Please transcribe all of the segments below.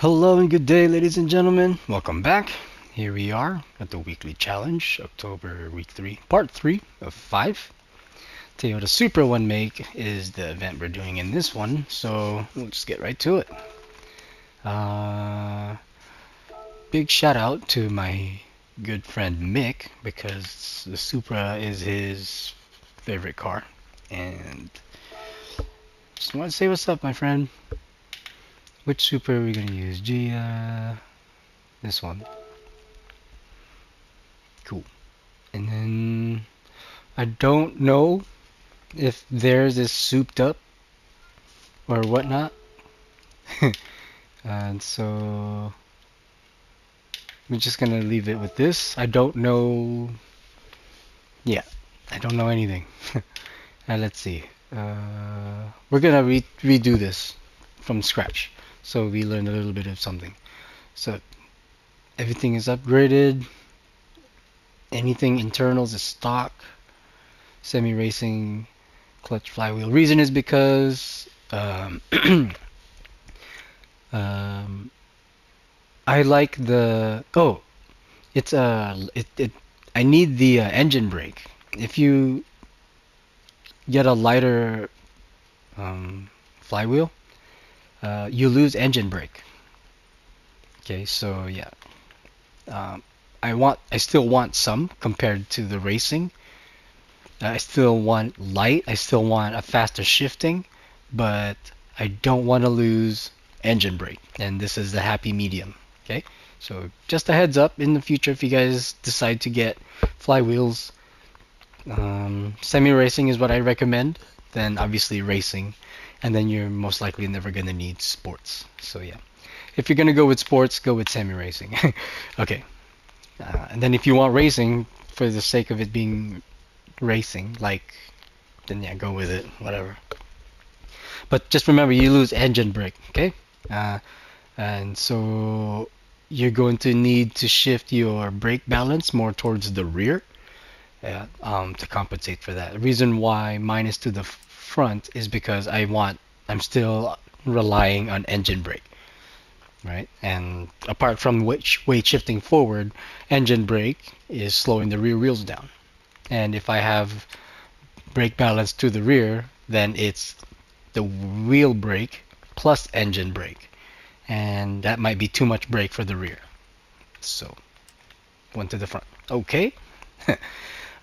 Hello and good day, ladies and gentlemen. Welcome back. Here we are at the weekly challenge, October week 3, part 3 of 5. Toyota Supra one make is the event we're doing in this one, so we'll just get right to it. Big shout out to my good friend Mick because the Supra is his favorite car, and just want to say what's up, my friend. Which Supra are we gonna use? This one. Cool. And then I don't know if theirs is souped up or whatnot. And so we're just gonna leave it with this. I don't know. Yeah, I don't know anything. Let's see. We're gonna redo this from scratch, so we learn a little bit of something. So everything is upgraded. Anything internals is stock. Semi-racing clutch flywheel. Reason is because um, I like the it's I need the engine brake. If you get a lighter flywheel, you lose engine brake. Okay, so yeah, I still want some compared to the racing. I still want light. I still want a faster shifting, but I don't want to lose engine brake. And this is the happy medium. Okay, so just a heads up in the future if you guys decide to get flywheels. Semi-racing is what I recommend. Then obviously racing, and then you're most likely never gonna need sports. So yeah, if you're gonna go with sports, go with semi-racing. Okay, and then if you want racing for the sake of it being racing, like, then yeah, go with it, whatever. But just remember, you lose engine brake, okay? Uh, and so you're going to need to shift your brake balance more towards the rear to compensate for that. The reason why mine is to the front is because I'm still relying on engine brake, right? And apart from which weight shifting forward, engine brake is slowing the rear wheels down. And if I have brake balance to the rear, then it's the wheel brake plus engine brake. And that might be too much brake for the rear. So, one to the front. Okay.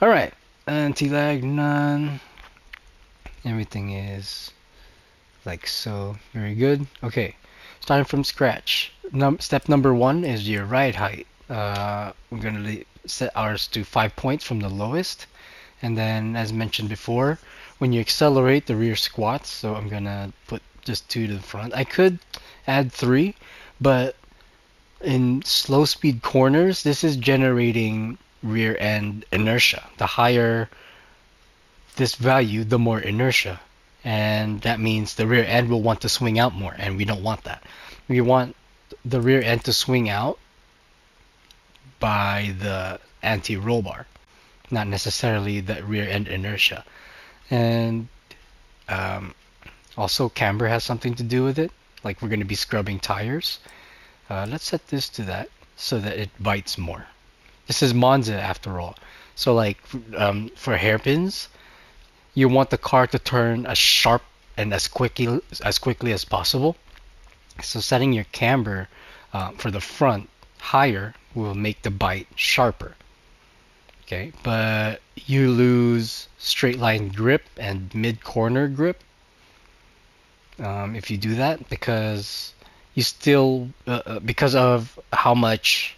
Alright. Anti-lag, none. Everything is like so. Very good. Okay. Starting from scratch. Step number 1 is your ride height. We're going to set ours to 5 points from the lowest. And then, as mentioned before, when you accelerate, the rear squats. So I'm gonna put just 2 to the front. I could add 3, but in slow speed corners, this is generating rear end inertia. The higher this value, the more inertia. And that means the rear end will want to swing out more, and we don't want that. We want the rear end to swing out by the anti-roll bar, not necessarily the rear end inertia. And also camber has something to do with it. Like, we're going to be scrubbing tires. Let's set this to that so that it bites more. This is Monza after all. So like for hairpins, you want the car to turn as sharp and as quickly as possible. So setting your camber for the front higher will make the bite sharper. Okay, but you lose straight line grip and mid corner grip if you do that, because you still because of how much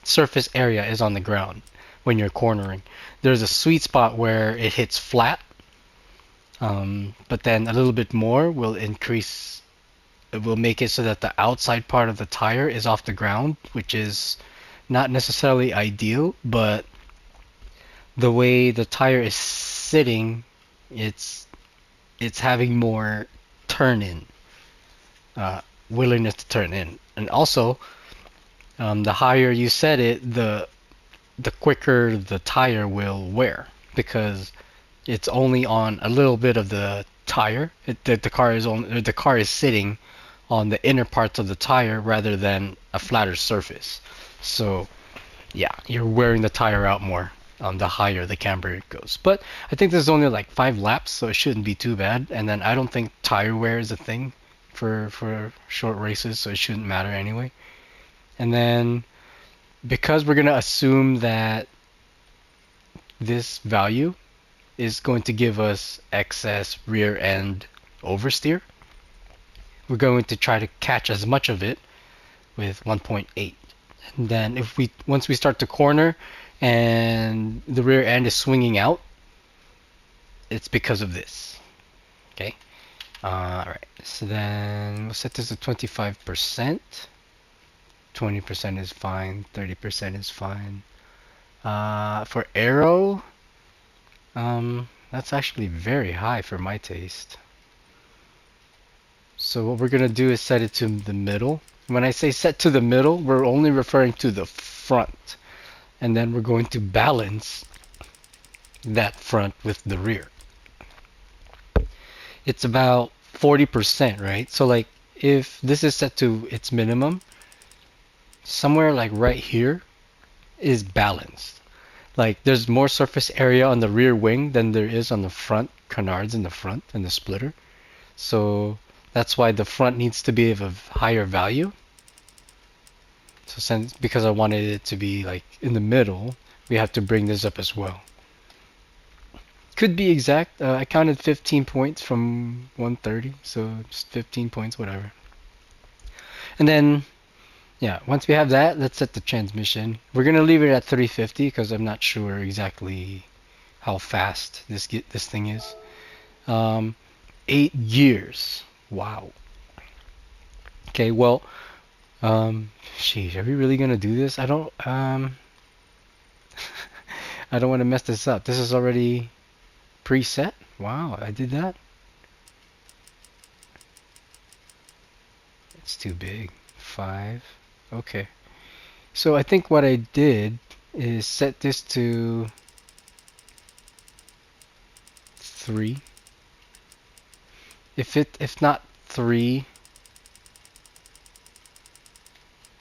surface area is on the ground when you're cornering. There's a sweet spot where it hits flat, but then a little bit more will increase. It will make it so that the outside part of the tire is off the ground, which is not necessarily ideal, but the way the tire is sitting, it's having more turn in, willingness to turn in. And also, the higher you set it, the quicker the tire will wear, because it's only on a little bit of the tire. The car is sitting on the inner parts of the tire rather than a flatter surface. So yeah, you're wearing the tire out more the higher the camber goes. But I think there's only like 5 laps, so it shouldn't be too bad. And then I don't think tire wear is a thing for short races, so it shouldn't matter anyway. And then because we're gonna assume that this value is going to give us excess rear end oversteer, we're going to try to catch as much of it with 1.8. And then once we start to corner and the rear end is swinging out, it's because of this. Okay. Alright, so then we'll set this to 25%. 20% is fine. 30% is fine. For aero, that's actually very high for my taste. So what we're gonna do is set it to the middle. When I say set to the middle, we're only referring to the front. And then we're going to balance that front with the rear. It's about 40%, right? So like if this is set to its minimum, somewhere like right here is balanced. Like there's more surface area on the rear wing than there is on the front canards in the front and the splitter. So that's why the front needs to be of a higher value. So because I wanted it to be like in the middle, we have to bring this up as well. Could be exact. I counted 15 points from 130, so just 15 points, whatever. And then, yeah, once we have that, let's set the transmission. We're gonna leave it at 350 because I'm not sure exactly how fast this thing is. 8 years. Wow. Okay, well, sheesh, are we really gonna do this? I don't I don't want to mess this up. This is already preset. Wow, I did that. It's too big. 5. Okay. So I think what I did is set this to 3. If not 3,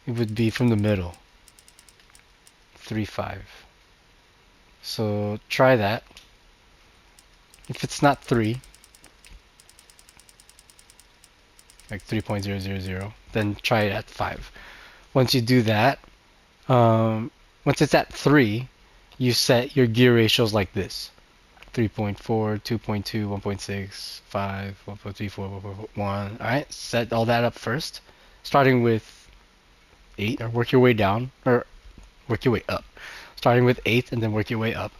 it would be from the middle. 3.5. So try that. If it's not 3, like 3.000, then try it at 5. Once you do that, once it's at 3, you set your gear ratios like this. 3.4, 2.2, 1.6, 5, 1.34, 1.1. Alright, set all that up first. Starting with 8, or work your way down, or work your way up. Starting with 8 and then work your way up.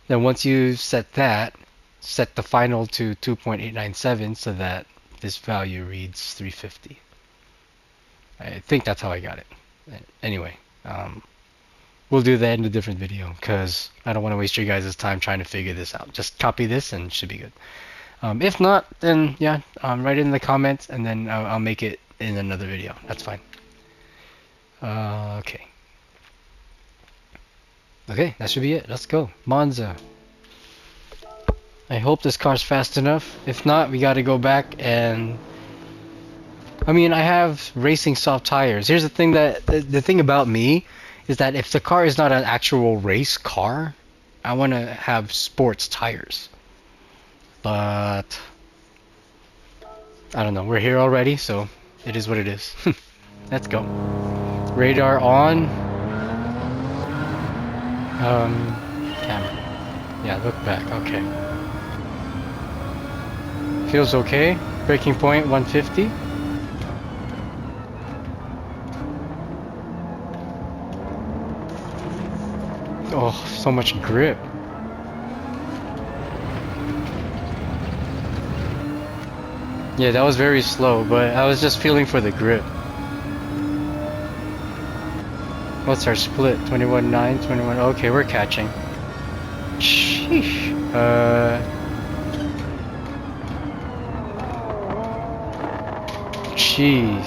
Then once you set that, set the final to 2.897 so that this value reads 350. I think that's how I got it. Anyway, we'll do that in a different video because I don't want to waste your guys' time trying to figure this out. Just copy this and it should be good. If not, then yeah, write it in the comments and then I'll make it in another video. That's fine. Okay. Okay, that should be it. Let's go. Monza. I hope this car's fast enough. If not, we gotta go back and... I mean, I have racing soft tires. Here's the thing the thing about me is that if the car is not an actual race car, I want to have sports tires. But I don't know. We're here already, so it is what it is. Let's go. Radar on. Camera. Yeah, look back. Okay. Feels okay. Braking point 150. Oh, so much grip. Yeah, that was very slow, but I was just feeling for the grip. What's our split? 21.9, 21. Okay, we're catching. Sheesh. Jeez.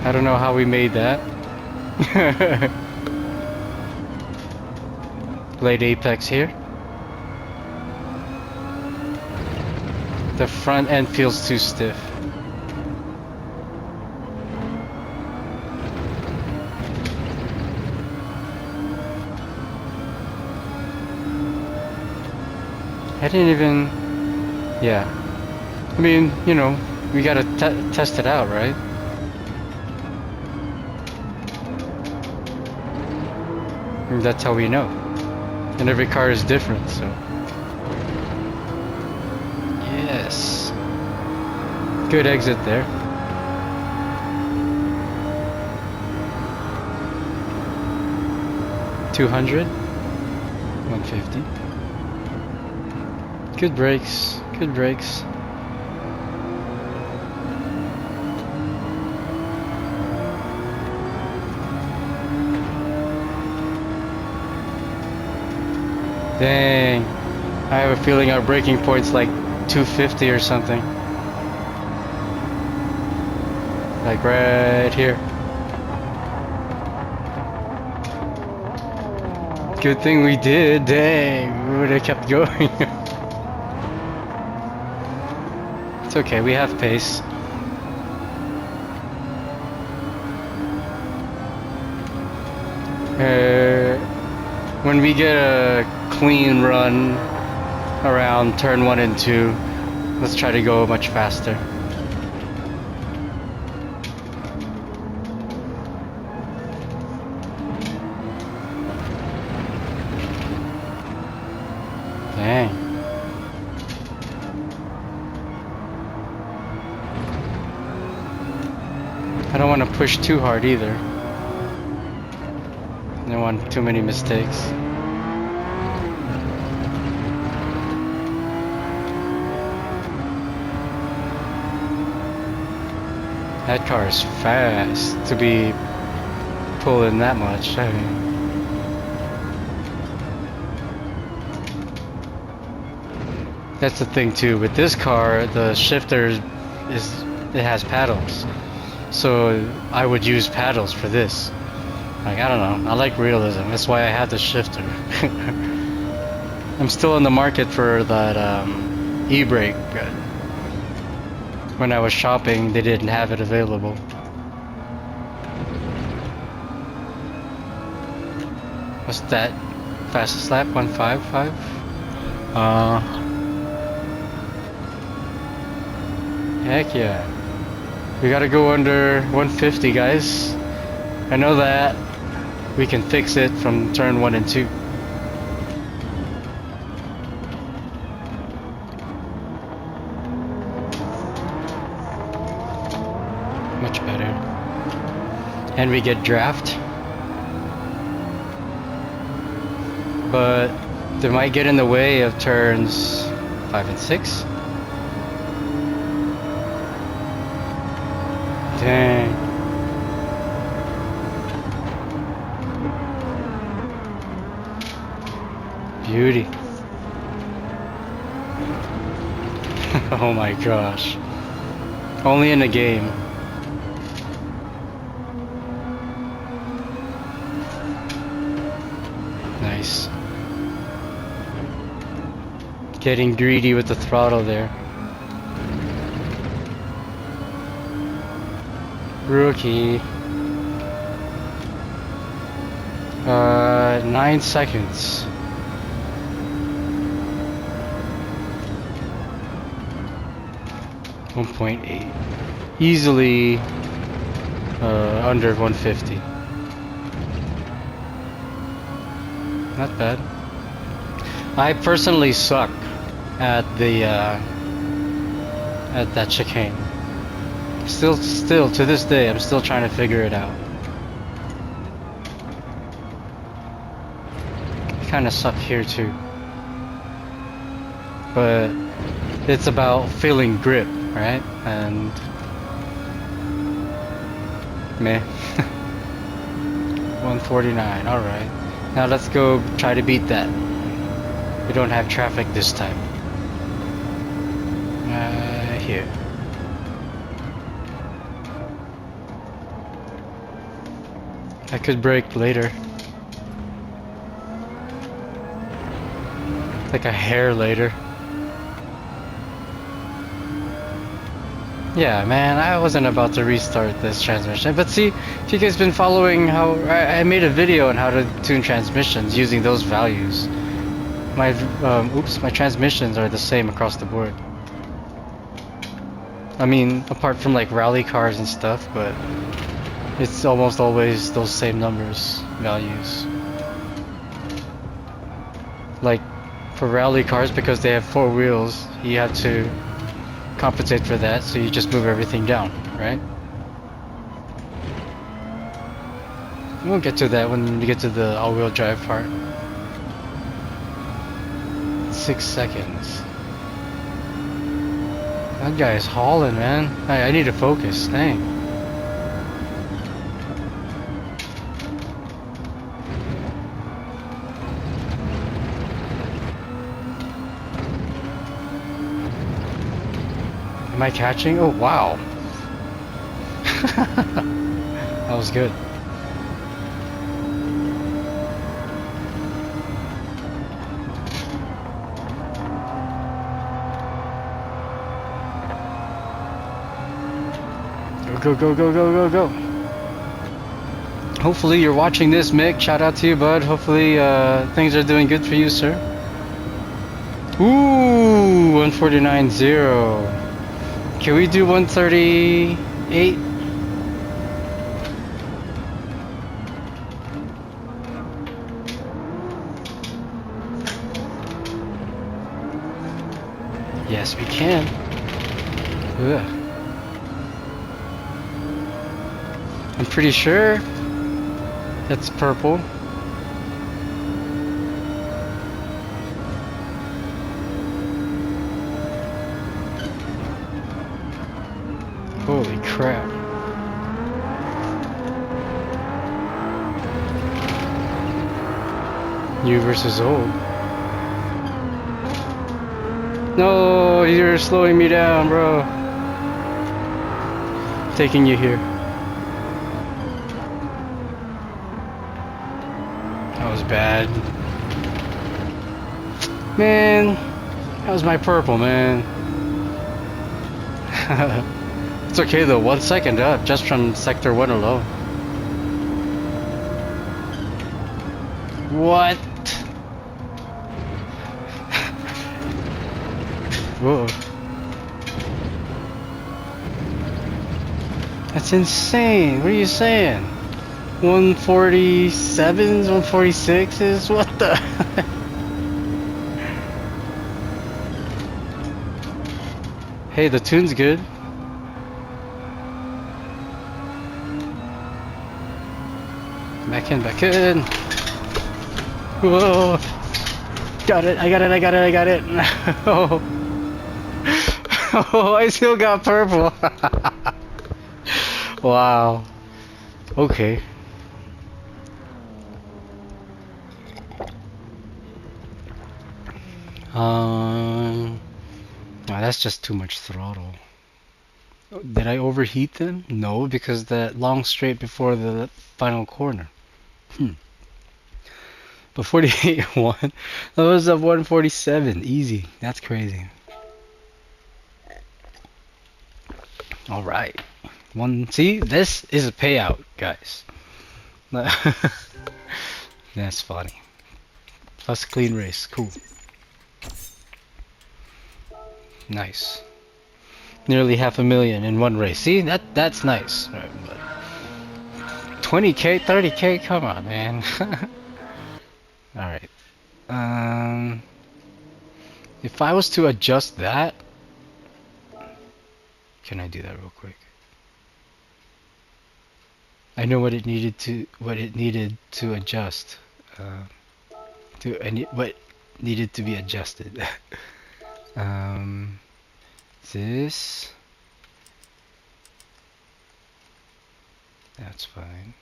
I don't know how we made that. Late apex here. The front end feels too stiff. I didn't even... Yeah. I mean, you know, we gotta test it out, right? And that's how we know. And every car is different, so... Yes. Good exit there. $200. $150. Good brakes. Good brakes. Dang. I have a feeling our braking point's like 250 or something. Like right here. Good thing we did. Dang. We would have kept going. It's okay. We have pace. When we get a clean run around turn 1 and 2, let's try to go much faster. Dang. I don't want to push too hard either. I don't want too many mistakes. That car is fast to be pulling that much. I mean, that's the thing too. With this car, the shifter it has paddles, so I would use paddles for this. Like, I don't know. I like realism. That's why I have the shifter. I'm still in the market for that e-brake. When I was shopping, they didn't have it available. What's that? Fastest lap? 155? Heck yeah. We gotta go under 150, guys. I know that. We can fix it from turn 1 and 2. Much better. And we get draft. But they might get in the way of turns 5 and 6. Dang. Beauty. Oh my gosh. Only in a game. Nice. Getting greedy with the throttle there. Rookie. 9 seconds. 1.8. Easily under 150. Not bad. I personally suck at the at that chicane. Still to this day, I'm still trying to figure it out. Kind of suck here too, but it's about feeling grip, right? And meh. 149. All right. Now let's go try to beat that. We don't have traffic this time. Here. I could brake later. Like a hair later. Yeah, man, I wasn't about to restart this transmission. But see, if you guys been following how I made a video on how to tune transmissions using those values. My transmissions are the same across the board. I mean, apart from like rally cars and stuff, but it's almost always those same numbers, values. Like for rally cars, because they have 4 wheels, you have to compensate for that, so you just move everything down, right? We'll get to that when we get to the all-wheel drive part. 6 seconds. That guy is hauling, man. I need to focus. Dang. Am I catching? Oh, wow. That was good. Go, go, go, go, go, go. Hopefully you're watching this, Mick. Shout out to you, bud. Hopefully things are doing good for you, sir. Ooh, 149.0. Can we do 138? Yes, we can. Ugh. I'm pretty sure that's purple. Holy crap. New versus old. No, you're slowing me down, bro. Taking you here. That was bad. Man, that was my purple, man. It's okay though, 1 second up, just from sector 1 alone. What? Whoa. That's insane. What are you saying? 147s, 146s? What the? Hey, the tune's good. Back in, back in. Whoa. Got it, I got it, I got it, I got it. Oh. Oh, I still got purple. Wow. Okay. No, that's just too much throttle. Did I overheat them? No, because that long straight before the final corner. But 48.1, that was a 147, easy. That's crazy. All right, see, this is a payout, guys. That's funny. Plus clean race, cool. Nice. Nearly 500,000 in one race. See, that's nice. Right, but 20k, 30k, come on, man. All right. If I was to adjust that, can I do that real quick? I know what it needed to adjust. What needed to be adjusted. This. That's fine.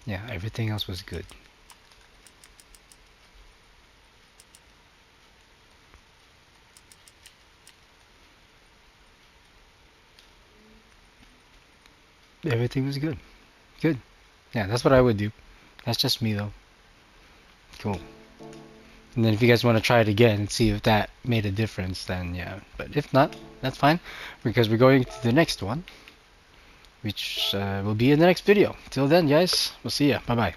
Yeah, everything else was good. Everything was good. Good. Yeah, that's what I would do. That's just me though. Cool. And then if you guys want to try it again and see if that made a difference, then yeah. But if not, that's fine, because we're going to the next one, which will be in the next video. Till then, guys, we'll see ya. Bye bye.